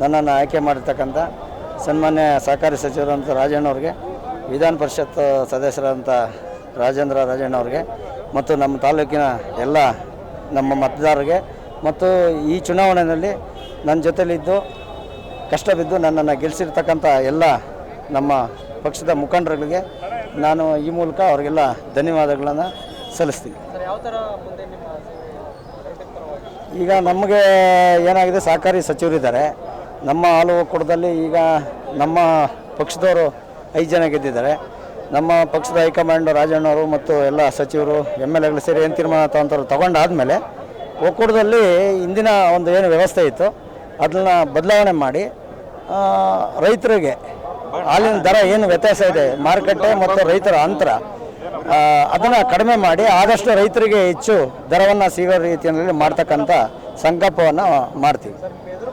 ನನ್ನನ್ನು ಆಯ್ಕೆ ಮಾಡಿರ್ತಕ್ಕಂಥ ಸನ್ಮಾನ್ಯ ಸಹಕಾರಿ ಸಚಿವರಂಥ ರಾಜಣ್ಣವ್ರಿಗೆ, ವಿಧಾನ ಪರಿಷತ್ ಸದಸ್ಯರಂಥ ರಾಜೇಂದ್ರ ರಾಜಣ್ಣವ್ರಿಗೆ ಮತ್ತು ನಮ್ಮ ತಾಲೂಕಿನ ಎಲ್ಲ ನಮ್ಮ ಮತದಾರರಿಗೆ ಮತ್ತು ಈ ಚುನಾವಣೆಯಲ್ಲಿ ನನ್ನ ಜೊತೆಲಿದ್ದು ಕಷ್ಟ ಬಿದ್ದು ನನ್ನನ್ನು ಗೆಲ್ಲಿಸಿರ್ತಕ್ಕಂಥ ಎಲ್ಲ ನಮ್ಮ ಪಕ್ಷದ ಮುಖಂಡರುಗಳಿಗೆ ನಾನು ಈ ಮೂಲಕ ಅವರಿಗೆಲ್ಲ ಧನ್ಯವಾದಗಳನ್ನು ಸಲ್ಲಿಸ್ತೀನಿ. ಈಗ ನಮಗೆ ಏನಾಗಿದೆ, ಸಹಕಾರಿ ಸಚಿವರಿದ್ದಾರೆ ನಮ್ಮ ಹಾಲು ಒಕ್ಕೂಟದಲ್ಲಿ. ಈಗ ನಮ್ಮ ಪಕ್ಷದವರು 5 ಜನ ಗೆದ್ದಿದ್ದಾರೆ. ನಮ್ಮ ಪಕ್ಷದ ಹೈಕಮಾಂಡ್ ರಾಜಣ್ಣವರು ಮತ್ತು ಎಲ್ಲ ಸಚಿವರು MLAಗಳು ಸೇರಿ ಏನು ತೀರ್ಮಾನ ತಗೊಂಡಾದಮೇಲೆ ಒಕ್ಕೂಟದಲ್ಲಿ ಇಂದಿನ ಒಂದು ಏನು ವ್ಯವಸ್ಥೆ ಇತ್ತು ಅದನ್ನು ಬದಲಾವಣೆ ಮಾಡಿ ರೈತರಿಗೆ ಹಾಲಿನ ದರ ಏನು ವ್ಯತ್ಯಾಸ ಇದೆ, ಮಾರುಕಟ್ಟೆ ಮತ್ತು ರೈತರ ಅಂತರ, ಅದನ್ನು ಕಡಿಮೆ ಮಾಡಿ ಆದಷ್ಟು ರೈತರಿಗೆ ಹೆಚ್ಚು ದರವನ್ನು ಸಿಗೋ ರೀತಿಯಲ್ಲಿ ಮಾಡ್ತಕ್ಕಂಥ ಸಂಕಲ್ಪವನ್ನು ಮಾಡ್ತೀವಿ.